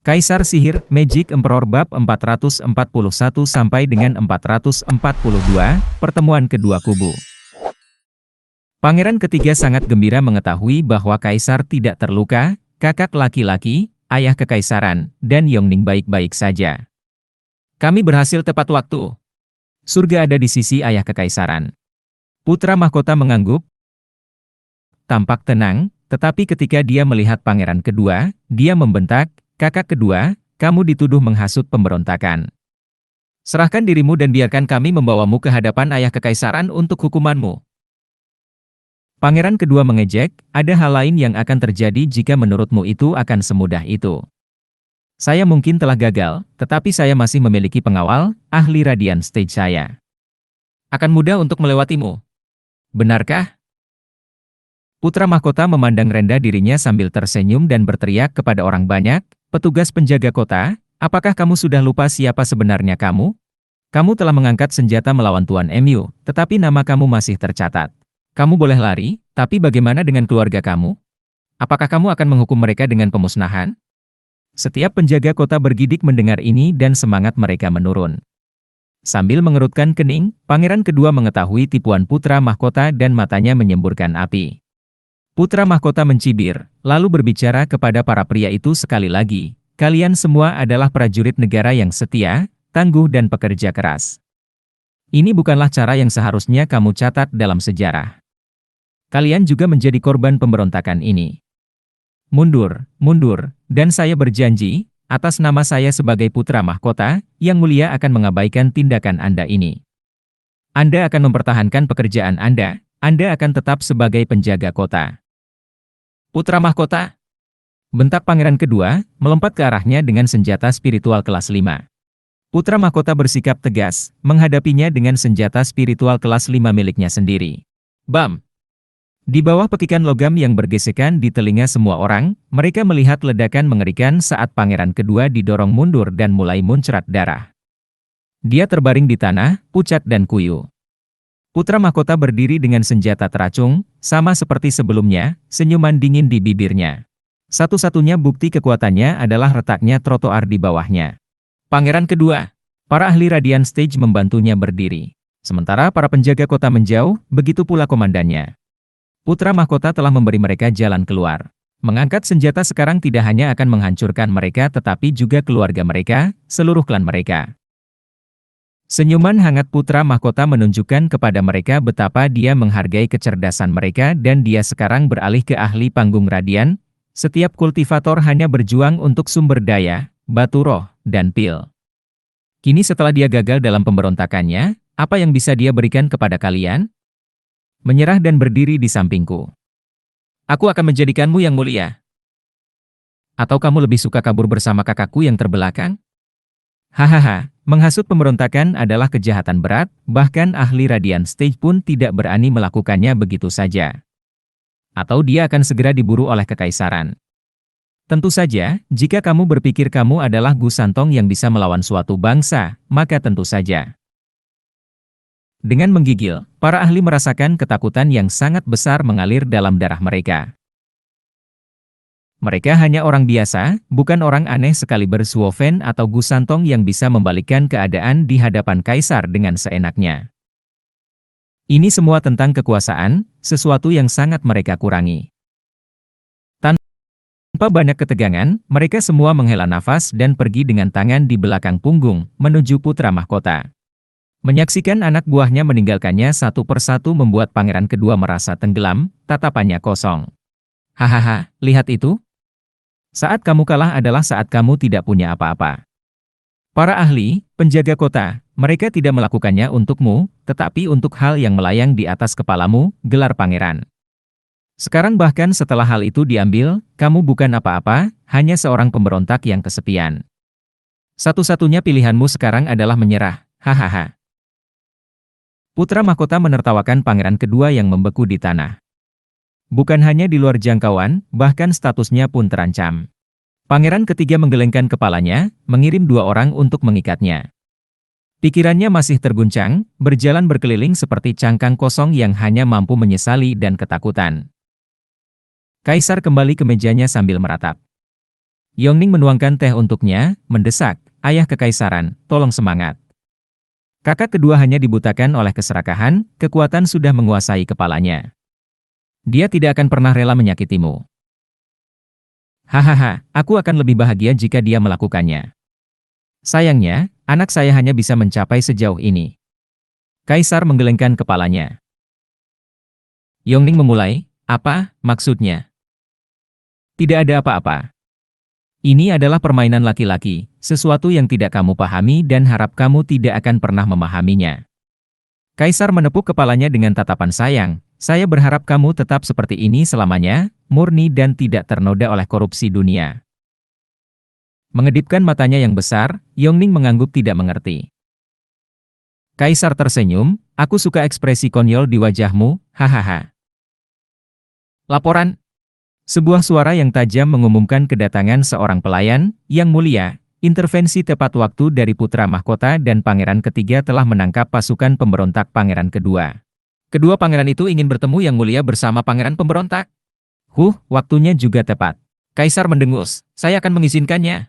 Kaisar Sihir, Magic Emperor bab 441 sampai dengan 442, pertemuan kedua kubu. Pangeran ketiga sangat gembira mengetahui bahwa Kaisar tidak terluka, kakak laki-laki, ayah kekaisaran, dan Yongning baik-baik saja. Kami berhasil tepat waktu. Surga ada di sisi ayah kekaisaran. Putra mahkota mengangguk, tampak tenang, tetapi ketika dia melihat pangeran kedua, dia membentak, "Kakak kedua, kamu dituduh menghasut pemberontakan. Serahkan dirimu dan biarkan kami membawamu ke hadapan ayah kekaisaran untuk hukumanmu." Pangeran kedua mengejek, "Ada hal lain yang akan terjadi jika menurutmu itu akan semudah itu. Saya mungkin telah gagal, tetapi saya masih memiliki pengawal, ahli radian stage saya. Akan mudah untuk melewatimu. Benarkah?" Putra mahkota memandang rendah dirinya sambil tersenyum dan berteriak kepada orang banyak, "Petugas penjaga kota, apakah kamu sudah lupa siapa sebenarnya kamu? Kamu telah mengangkat senjata melawan Tuan Mu, tetapi nama kamu masih tercatat. Kamu boleh lari, tapi bagaimana dengan keluarga kamu? Apakah kamu akan menghukum mereka dengan pemusnahan?" Setiap penjaga kota bergidik mendengar ini dan semangat mereka menurun. Sambil mengerutkan kening, pangeran kedua mengetahui tipuan putra mahkota dan matanya menyemburkan api. Putra mahkota mencibir, lalu berbicara kepada para pria itu sekali lagi, "Kalian semua adalah prajurit negara yang setia, tangguh dan pekerja keras. Ini bukanlah cara yang seharusnya kamu catat dalam sejarah. Kalian juga menjadi korban pemberontakan ini. Mundur, mundur, dan saya berjanji, atas nama saya sebagai putra mahkota, yang mulia akan mengabaikan tindakan Anda ini. Anda akan mempertahankan pekerjaan Anda akan tetap sebagai penjaga kota." "Putra mahkota!" bentak pangeran kedua, melompat ke arahnya dengan senjata spiritual kelas 5. Putra mahkota bersikap tegas, menghadapinya dengan senjata spiritual kelas 5 miliknya sendiri. Bam! Di bawah pekikan logam yang bergesekan di telinga semua orang, mereka melihat ledakan mengerikan saat pangeran kedua didorong mundur dan mulai muncrat darah. Dia terbaring di tanah, pucat dan kuyup. Putra mahkota berdiri dengan senjata teracung, sama seperti sebelumnya, senyuman dingin di bibirnya. Satu-satunya bukti kekuatannya adalah retaknya trotoar di bawahnya. Pangeran kedua, para ahli radian stage membantunya berdiri. Sementara para penjaga kota menjauh, begitu pula komandannya. Putra mahkota telah memberi mereka jalan keluar. Mengangkat senjata sekarang tidak hanya akan menghancurkan mereka tetapi juga keluarga mereka, seluruh klan mereka. Senyuman hangat putra mahkota menunjukkan kepada mereka betapa dia menghargai kecerdasan mereka dan dia sekarang beralih ke ahli panggung radian. Setiap kultivator hanya berjuang untuk sumber daya, batu roh, dan pil. Kini setelah dia gagal dalam pemberontakannya, apa yang bisa dia berikan kepada kalian? Menyerah dan berdiri di sampingku. Aku akan menjadikanmu yang mulia. Atau kamu lebih suka kabur bersama kakakku yang terbelakang? Hahaha, menghasut pemberontakan adalah kejahatan berat, bahkan ahli radian stage pun tidak berani melakukannya begitu saja. Atau dia akan segera diburu oleh kekaisaran. Tentu saja, jika kamu berpikir kamu adalah Gu Santong yang bisa melawan suatu bangsa, maka tentu saja. Dengan menggigil, para ahli merasakan ketakutan yang sangat besar mengalir dalam darah mereka. Mereka hanya orang biasa, bukan orang aneh sekaliber Suo Fen atau Gu Santong yang bisa membalikkan keadaan di hadapan kaisar dengan seenaknya. Ini semua tentang kekuasaan, sesuatu yang sangat mereka kurangi. Tanpa banyak ketegangan, mereka semua menghela nafas dan pergi dengan tangan di belakang punggung, menuju putra mahkota. Menyaksikan anak buahnya meninggalkannya satu persatu membuat pangeran kedua merasa tenggelam, tatapannya kosong. Hahaha, lihat itu? Saat kamu kalah adalah saat kamu tidak punya apa-apa. Para ahli, penjaga kota, mereka tidak melakukannya untukmu, tetapi untuk hal yang melayang di atas kepalamu, gelar pangeran. Sekarang bahkan setelah hal itu diambil, kamu bukan apa-apa, hanya seorang pemberontak yang kesepian. Satu-satunya pilihanmu sekarang adalah menyerah, hahaha. Putra mahkota menertawakan pangeran kedua yang membeku di tanah. Bukan hanya di luar jangkauan, bahkan statusnya pun terancam. Pangeran ketiga menggelengkan kepalanya, mengirim 2 orang untuk mengikatnya. Pikirannya masih terguncang, berjalan berkeliling seperti cangkang kosong yang hanya mampu menyesali dan ketakutan. Kaisar kembali ke mejanya sambil meratap. Yongning menuangkan teh untuknya, mendesak, "Ayah kekaisaran, tolong semangat." Kakak kedua hanya dibutakan oleh keserakahan, kekuatan sudah menguasai kepalanya. Dia tidak akan pernah rela menyakitimu. Hahaha, aku akan lebih bahagia jika dia melakukannya. Sayangnya, anak saya hanya bisa mencapai sejauh ini. Kaisar menggelengkan kepalanya. Yongning memulai, "Apa maksudnya?" "Tidak ada apa-apa. Ini adalah permainan laki-laki, sesuatu yang tidak kamu pahami dan harap kamu tidak akan pernah memahaminya." Kaisar menepuk kepalanya dengan tatapan sayang. "Saya berharap kamu tetap seperti ini selamanya, murni dan tidak ternoda oleh korupsi dunia." Mengedipkan matanya yang besar, Yongning mengangguk tidak mengerti. Kaisar tersenyum, "Aku suka ekspresi konyol di wajahmu, hahaha." Laporan. Sebuah suara yang tajam mengumumkan kedatangan seorang pelayan, "Yang mulia, intervensi tepat waktu dari putra mahkota dan pangeran ketiga telah menangkap pasukan pemberontak pangeran kedua. Kedua pangeran itu ingin bertemu Yang mulia bersama pangeran pemberontak." Waktunya juga tepat. Kaisar mendengus, "Saya akan mengizinkannya."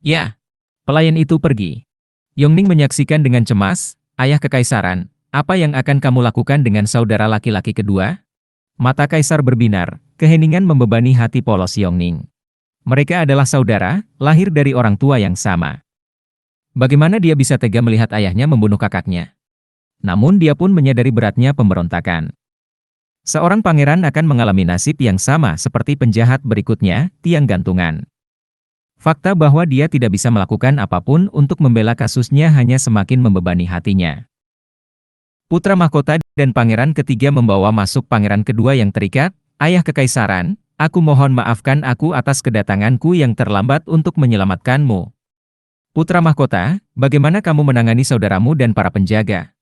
"Ya." Pelayan itu pergi. Yongning menyaksikan dengan cemas, "Ayah kekaisaran, apa yang akan kamu lakukan dengan saudara laki-laki kedua?" Mata kaisar berbinar, keheningan membebani hati polos Yongning. Mereka adalah saudara, lahir dari orang tua yang sama. Bagaimana dia bisa tega melihat ayahnya membunuh kakaknya? Namun dia pun menyadari beratnya pemberontakan. Seorang pangeran akan mengalami nasib yang sama seperti penjahat berikutnya, tiang gantungan. Fakta bahwa dia tidak bisa melakukan apapun untuk membela kasusnya hanya semakin membebani hatinya. Putra mahkota dan pangeran ketiga membawa masuk pangeran kedua yang terikat, "Ayah kekaisaran, aku mohon maafkan aku atas kedatanganku yang terlambat untuk menyelamatkanmu." "Putra mahkota, bagaimana kamu menangani saudaramu dan para penjaga?"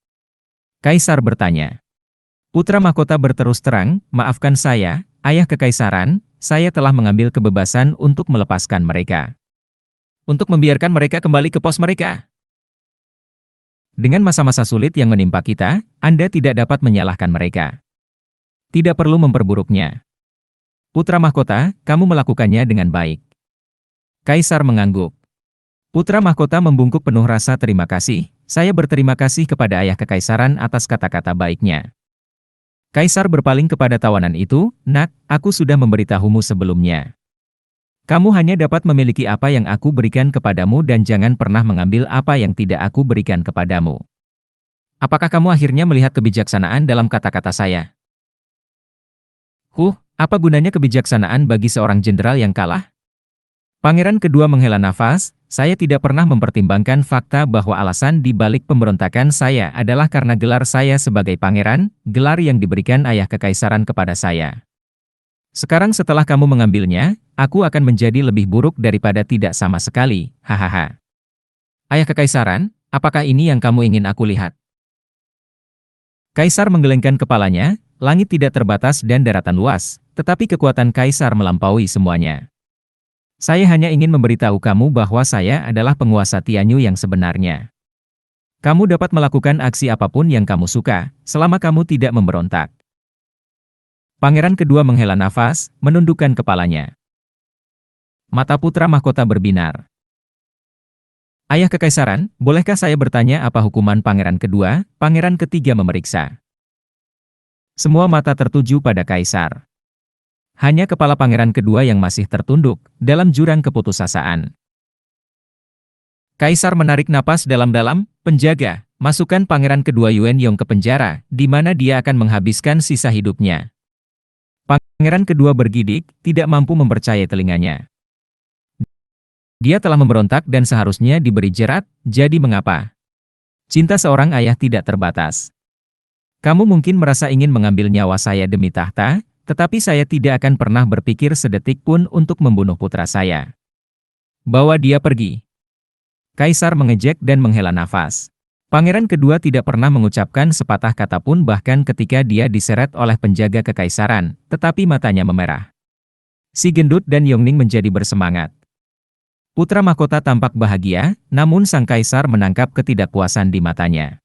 Kaisar bertanya. Putra mahkota berterus terang, "Maafkan saya, ayah kekaisaran, saya telah mengambil kebebasan untuk melepaskan mereka. Untuk membiarkan mereka kembali ke pos mereka. Dengan masa-masa sulit yang menimpa kita, Anda tidak dapat menyalahkan mereka. Tidak perlu memperburuknya. Putra mahkota, kamu melakukannya dengan baik." Kaisar mengangguk. Putra mahkota membungkuk penuh rasa terima kasih. "Saya berterima kasih kepada ayah kekaisaran atas kata-kata baiknya." Kaisar berpaling kepada tawanan itu, "Nak, aku sudah memberitahumu sebelumnya. Kamu hanya dapat memiliki apa yang aku berikan kepadamu dan jangan pernah mengambil apa yang tidak aku berikan kepadamu." "Apakah kamu akhirnya melihat kebijaksanaan dalam kata-kata saya?" Apa gunanya kebijaksanaan bagi seorang jenderal yang kalah?" Pangeran kedua menghela nafas, "Saya tidak pernah mempertimbangkan fakta bahwa alasan di balik pemberontakan saya adalah karena gelar saya sebagai pangeran, gelar yang diberikan ayah kekaisaran kepada saya. Sekarang setelah kamu mengambilnya, aku akan menjadi lebih buruk daripada tidak sama sekali, hahaha." "Ayah kekaisaran, apakah ini yang kamu ingin aku lihat?" Kaisar menggelengkan kepalanya, langit tidak terbatas dan daratan luas, tetapi kekuatan kaisar melampaui semuanya. "Saya hanya ingin memberitahu kamu bahwa saya adalah penguasa Tianyu yang sebenarnya. Kamu dapat melakukan aksi apapun yang kamu suka, selama kamu tidak memberontak." Pangeran kedua menghela nafas, menundukkan kepalanya. Mata putra mahkota berbinar. "Ayah kekaisaran, bolehkah saya bertanya apa hukuman pangeran kedua?" Pangeran ketiga memeriksa. Semua mata tertuju pada kaisar. Hanya kepala pangeran kedua yang masih tertunduk, dalam jurang keputusasaan. Kaisar menarik napas dalam-dalam, "Penjaga, masukkan pangeran kedua Yuan Yong ke penjara, di mana dia akan menghabiskan sisa hidupnya." Pangeran kedua bergidik, tidak mampu mempercayai telinganya. Dia telah memberontak dan seharusnya diberi jerat, jadi mengapa? Cinta seorang ayah tidak terbatas. Kamu mungkin merasa ingin mengambil nyawa saya demi tahta, tetapi saya tidak akan pernah berpikir sedetik pun untuk membunuh putra saya. Bawa dia pergi. Kaisar mengejek dan menghela nafas. Pangeran kedua tidak pernah mengucapkan sepatah kata pun bahkan ketika dia diseret oleh penjaga kekaisaran, tetapi matanya memerah. Si gendut dan Yongning menjadi bersemangat. Putra mahkota tampak bahagia, namun sang kaisar menangkap ketidakpuasan di matanya.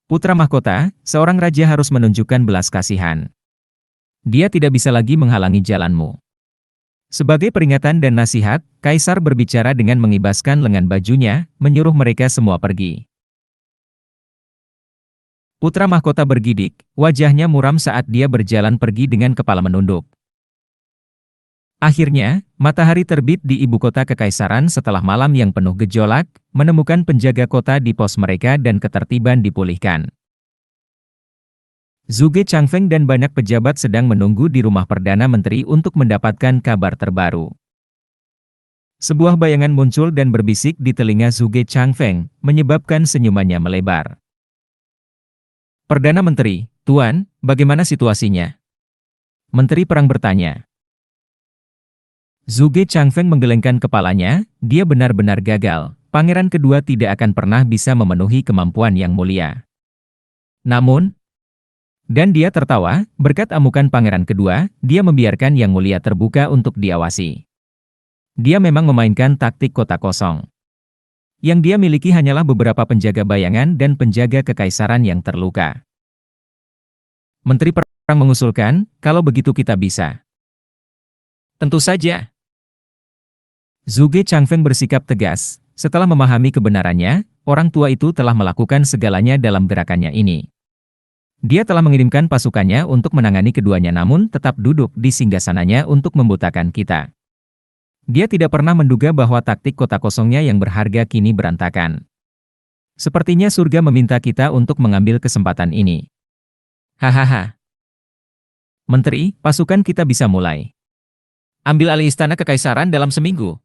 "Putra mahkota, seorang raja harus menunjukkan belas kasihan. Dia tidak bisa lagi menghalangi jalanmu. Sebagai peringatan dan nasihat, Kaisar berbicara dengan mengibaskan lengan bajunya, menyuruh mereka semua pergi. Putra mahkota bergidik, wajahnya muram saat dia berjalan pergi dengan kepala menunduk. Akhirnya, matahari terbit di ibu kota kekaisaran setelah malam yang penuh gejolak, menemukan penjaga kota di pos mereka dan ketertiban dipulihkan. Zhuge Changfeng dan banyak pejabat sedang menunggu di rumah Perdana Menteri untuk mendapatkan kabar terbaru. Sebuah bayangan muncul dan berbisik di telinga Zhuge Changfeng, menyebabkan senyumannya melebar. Perdana Menteri, Tuan, bagaimana situasinya? Menteri Perang bertanya. Zhuge Changfeng menggelengkan kepalanya, dia benar-benar gagal. Pangeran kedua tidak akan pernah bisa memenuhi kemampuan yang mulia. Namun, dan dia tertawa, berkat amukan pangeran kedua, dia membiarkan yang mulia terbuka untuk diawasi. Dia memang memainkan taktik kota kosong. Yang dia miliki hanyalah beberapa penjaga bayangan dan penjaga kekaisaran yang terluka. Menteri Perang mengusulkan, kalau begitu kita bisa. Tentu saja. Zhuge Changfeng bersikap tegas, setelah memahami kebenarannya, orang tua itu telah melakukan segalanya dalam gerakannya ini. Dia telah mengirimkan pasukannya untuk menangani keduanya namun tetap duduk di singgasananya untuk membutakan kita. Dia tidak pernah menduga bahwa taktik kota kosongnya yang berharga kini berantakan. Sepertinya surga meminta kita untuk mengambil kesempatan ini. Hahaha. Menteri, pasukan kita bisa mulai. Ambil alih istana kekaisaran dalam seminggu.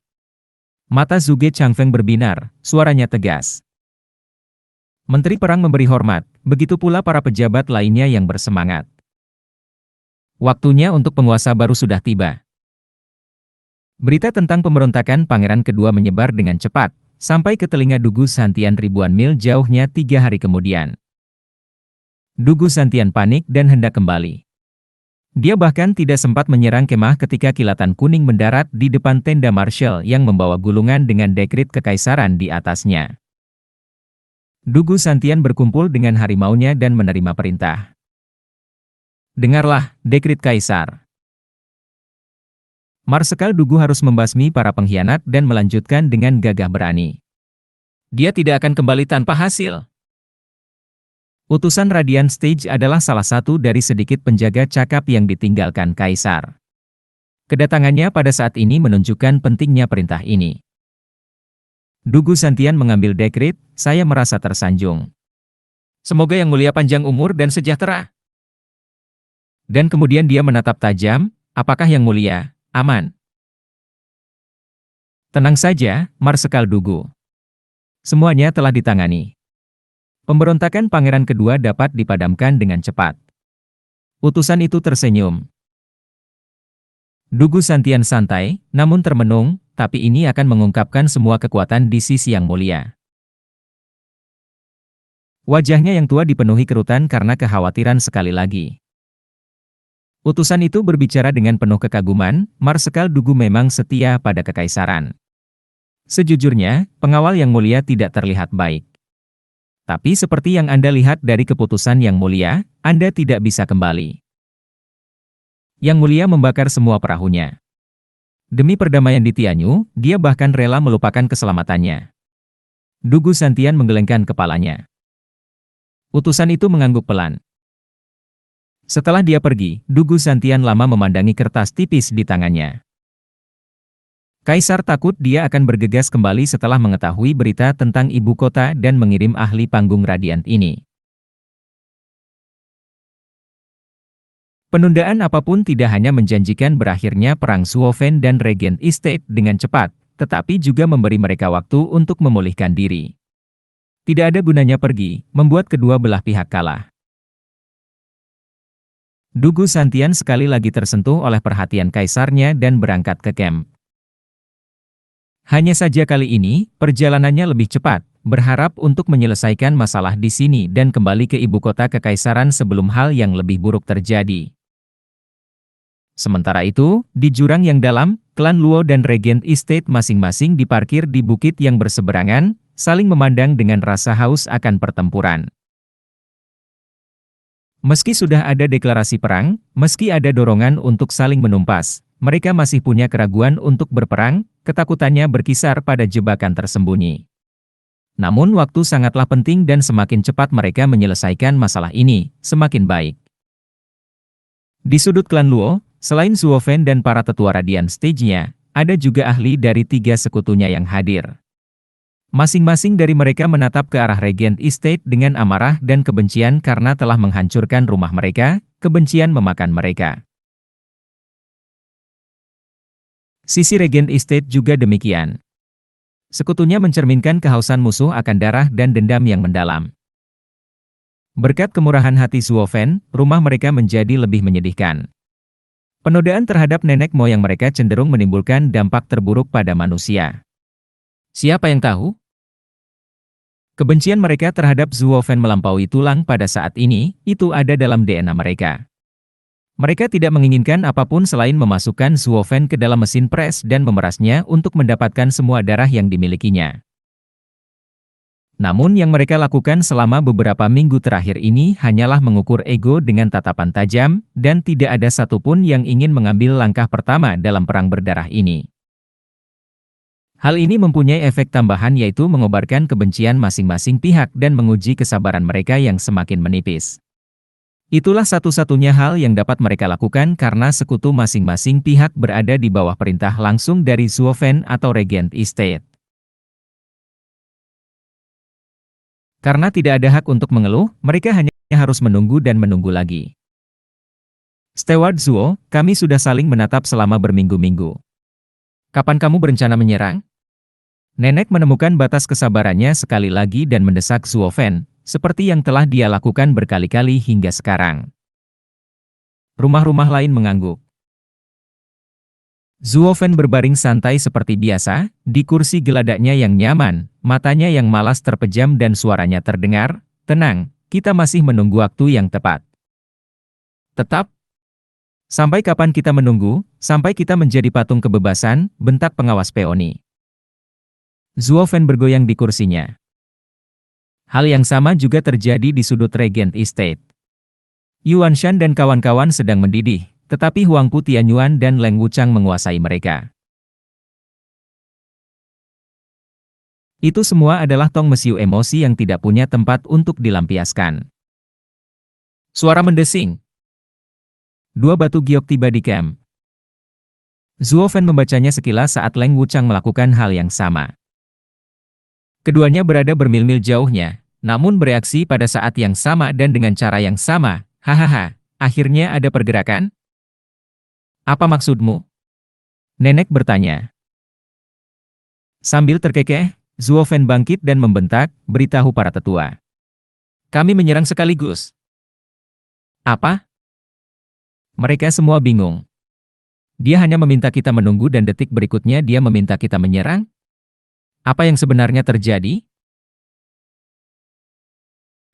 Mata Zhuge Changfeng berbinar, suaranya tegas. Menteri Perang memberi hormat, begitu pula para pejabat lainnya yang bersemangat. Waktunya untuk penguasa baru sudah tiba. Berita tentang pemberontakan Pangeran kedua menyebar dengan cepat, sampai ke telinga Dugu Santian ribuan mil jauhnya 3 hari kemudian. Dugu Santian panik dan hendak kembali. Dia bahkan tidak sempat menyerang kemah ketika kilatan kuning mendarat di depan tenda Marshal yang membawa gulungan dengan dekrit kekaisaran di atasnya. Dugu Santian berkumpul dengan harimaunya dan menerima perintah. Dengarlah, dekrit kaisar. Marsekal Dugu harus membasmi para pengkhianat dan melanjutkan dengan gagah berani. Dia tidak akan kembali tanpa hasil. Utusan Radiant Stage adalah salah satu dari sedikit penjaga cakap yang ditinggalkan kaisar. Kedatangannya pada saat ini menunjukkan pentingnya perintah ini. Dugu Santian mengambil dekrit, saya merasa tersanjung. Semoga yang mulia panjang umur dan sejahtera. Dan kemudian dia menatap tajam, apakah yang mulia, aman? Tenang saja, Marsekal Dugu. Semuanya telah ditangani. Pemberontakan Pangeran kedua dapat dipadamkan dengan cepat. Utusan itu tersenyum. Dugu Santian santai, namun termenung, tapi ini akan mengungkapkan semua kekuatan di sisi yang mulia. Wajahnya yang tua dipenuhi kerutan karena kekhawatiran sekali lagi. Utusan itu berbicara dengan penuh kekaguman, Marsekal Dugu memang setia pada kekaisaran. Sejujurnya, pengawal yang mulia tidak terlihat baik. Tapi seperti yang Anda lihat dari keputusan yang mulia, Anda tidak bisa kembali. Yang mulia membakar semua perahunya. Demi perdamaian di Tianyu, dia bahkan rela melupakan keselamatannya. Dugu Santian menggelengkan kepalanya. Utusan itu mengangguk pelan. Setelah dia pergi, Dugu Santian lama memandangi kertas tipis di tangannya. Kaisar takut dia akan bergegas kembali setelah mengetahui berita tentang ibu kota dan mengirim ahli panggung Radiant ini. Penundaan apapun tidak hanya menjanjikan berakhirnya perang Suofen dan Regent Estate dengan cepat, tetapi juga memberi mereka waktu untuk memulihkan diri. Tidak ada gunanya pergi, membuat kedua belah pihak kalah. Dugu Santian sekali lagi tersentuh oleh perhatian kaisarnya dan berangkat ke camp. Hanya saja kali ini, perjalanannya lebih cepat, berharap untuk menyelesaikan masalah di sini dan kembali ke ibu kota kekaisaran sebelum hal yang lebih buruk terjadi. Sementara itu, di jurang yang dalam, klan Luo dan Regent Estate masing-masing diparkir di bukit yang berseberangan, saling memandang dengan rasa haus akan pertempuran. Meski sudah ada deklarasi perang, meski ada dorongan untuk saling menumpas, mereka masih punya keraguan untuk berperang, ketakutannya berkisar pada jebakan tersembunyi. Namun waktu sangatlah penting dan semakin cepat mereka menyelesaikan masalah ini, semakin baik. Di sudut klan Luo, selain Zuo Fen dan para tetua radian stage-nya, ada juga ahli dari 3 sekutunya yang hadir. Masing-masing dari mereka menatap ke arah Regent Estate dengan amarah dan kebencian karena telah menghancurkan rumah mereka, kebencian memakan mereka. Sisi Regent Estate juga demikian. Sekutunya mencerminkan kehausan musuh akan darah dan dendam yang mendalam. Berkat kemurahan hati Zuo Fen, rumah mereka menjadi lebih menyedihkan. Penodaan terhadap nenek moyang mereka cenderung menimbulkan dampak terburuk pada manusia. Siapa yang tahu? Kebencian mereka terhadap Zuo Fen melampaui tulang pada saat ini, itu ada dalam DNA mereka. Mereka tidak menginginkan apapun selain memasukkan Zuo Fen ke dalam mesin pres dan memerasnya untuk mendapatkan semua darah yang dimilikinya. Namun yang mereka lakukan selama beberapa minggu terakhir ini hanyalah mengukur ego dengan tatapan tajam, dan tidak ada satupun yang ingin mengambil langkah pertama dalam perang berdarah ini. Hal ini mempunyai efek tambahan yaitu mengobarkan kebencian masing-masing pihak dan menguji kesabaran mereka yang semakin menipis. Itulah satu-satunya hal yang dapat mereka lakukan karena sekutu masing-masing pihak berada di bawah perintah langsung dari Zuo Fen atau Regent Estate. Karena tidak ada hak untuk mengeluh, mereka hanya harus menunggu dan menunggu lagi. Steward Zuo, kami sudah saling menatap selama berminggu-minggu. Kapan kamu berencana menyerang? Nenek menemukan batas kesabarannya sekali lagi dan mendesak Zuo Fen, seperti yang telah dia lakukan berkali-kali hingga sekarang. Rumah-rumah lain mengangguk. Zuo Fen berbaring santai seperti biasa, di kursi geladaknya yang nyaman, matanya yang malas terpejam dan suaranya terdengar, "Tenang, kita masih menunggu waktu yang tepat." "Tetap? Sampai kapan kita menunggu? Sampai kita menjadi patung kebebasan," bentak pengawas Peony. Zuo Fen bergoyang di kursinya. Hal yang sama juga terjadi di sudut Regent Estate. Yuan Shan dan kawan-kawan sedang mendidih, tetapi Huangpu Tianyuan dan Leng Wuchang menguasai mereka. Itu semua adalah tong mesiu emosi yang tidak punya tempat untuk dilampiaskan. Suara mendesing. 2 batu giok tiba di camp. Zuo Fen membacanya sekilas saat Leng Wuchang melakukan hal yang sama. Keduanya berada bermil-mil jauhnya, namun bereaksi pada saat yang sama dan dengan cara yang sama. Hahaha, akhirnya ada pergerakan? Apa maksudmu? Nenek bertanya. Sambil terkekeh, Zuo Fen bangkit dan membentak, beritahu para tetua. Kami menyerang sekaligus. Apa? Mereka semua bingung. Dia hanya meminta kita menunggu dan detik berikutnya dia meminta kita menyerang? Apa yang sebenarnya terjadi?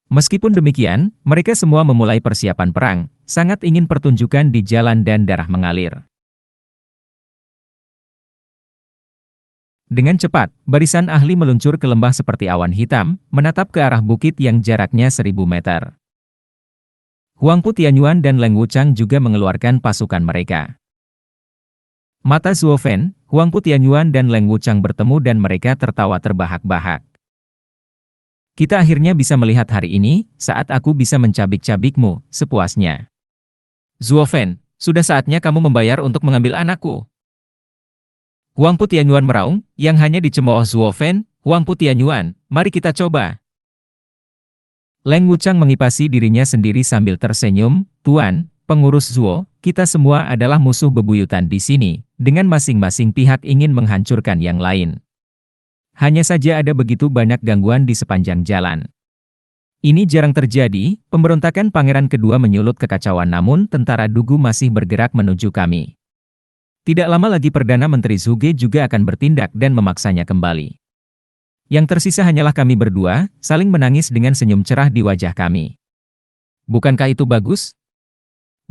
Meskipun demikian, mereka semua memulai persiapan perang, sangat ingin pertunjukan di jalan dan darah mengalir. Dengan cepat, barisan ahli meluncur ke lembah seperti awan hitam, menatap ke arah bukit yang jaraknya 1000 meter. Huangpu Tianyuan dan Leng Wuchang juga mengeluarkan pasukan mereka. Mata Zuo Fen, Huangpu Tianyuan dan Leng Wuchang bertemu dan mereka tertawa terbahak-bahak. Kita akhirnya bisa melihat hari ini, saat aku bisa mencabik-cabikmu, sepuasnya. Zuo Fen, sudah saatnya kamu membayar untuk mengambil anakku. Huangpu Tianyuan meraung, yang hanya dicemooh Zuo Fen. Huangpu Tianyuan, mari kita coba. Leng Wuchang mengipasi dirinya sendiri sambil tersenyum, Tuan, pengurus Zuo, kita semua adalah musuh bebuyutan di sini, dengan masing-masing pihak ingin menghancurkan yang lain. Hanya saja ada begitu banyak gangguan di sepanjang jalan. Ini jarang terjadi, pemberontakan pangeran kedua menyulut kekacauan namun tentara Dugu masih bergerak menuju kami. Tidak lama lagi Perdana Menteri Zhuge juga akan bertindak dan memaksanya kembali. Yang tersisa hanyalah kami berdua, saling menangis dengan senyum cerah di wajah kami. Bukankah itu bagus?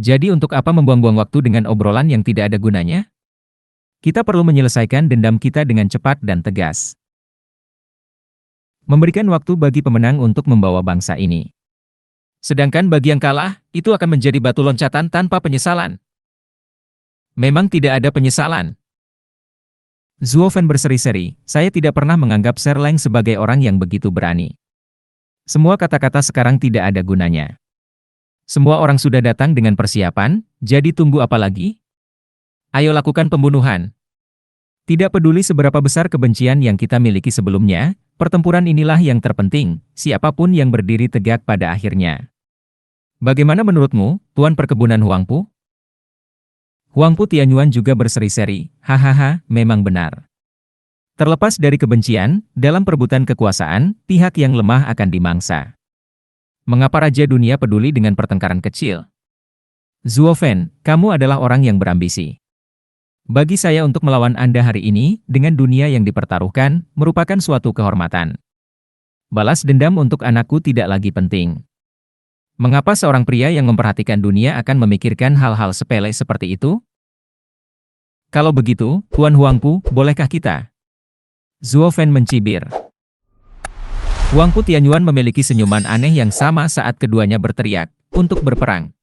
Jadi untuk apa membuang-buang waktu dengan obrolan yang tidak ada gunanya? Kita perlu menyelesaikan dendam kita dengan cepat dan tegas. Memberikan waktu bagi pemenang untuk membawa bangsa ini. Sedangkan bagi yang kalah, itu akan menjadi batu loncatan tanpa penyesalan. Memang tidak ada penyesalan. Zuo Fan berseri-seri, saya tidak pernah menganggap Serleng sebagai orang yang begitu berani. Semua kata-kata sekarang tidak ada gunanya. Semua orang sudah datang dengan persiapan, jadi tunggu apa lagi? Ayo lakukan pembunuhan. Tidak peduli seberapa besar kebencian yang kita miliki sebelumnya, pertempuran inilah yang terpenting, siapapun yang berdiri tegak pada akhirnya. Bagaimana menurutmu, Tuan Perkebunan Huangpu? Huangpu Tianyuan juga berseri-seri, hahaha, memang benar. Terlepas dari kebencian, dalam perebutan kekuasaan, pihak yang lemah akan dimangsa. Mengapa Raja Dunia peduli dengan pertengkaran kecil? Zuo Fan, kamu adalah orang yang berambisi. Bagi saya untuk melawan Anda hari ini, dengan dunia yang dipertaruhkan, merupakan suatu kehormatan. Balas dendam untuk anakku tidak lagi penting. Mengapa seorang pria yang memperhatikan dunia akan memikirkan hal-hal sepele seperti itu? Kalau begitu, Tuan Huangpu, bolehkah kita? Zuo Fan mencibir. Huangpu Tianyuan memiliki senyuman aneh yang sama saat keduanya berteriak, untuk berperang.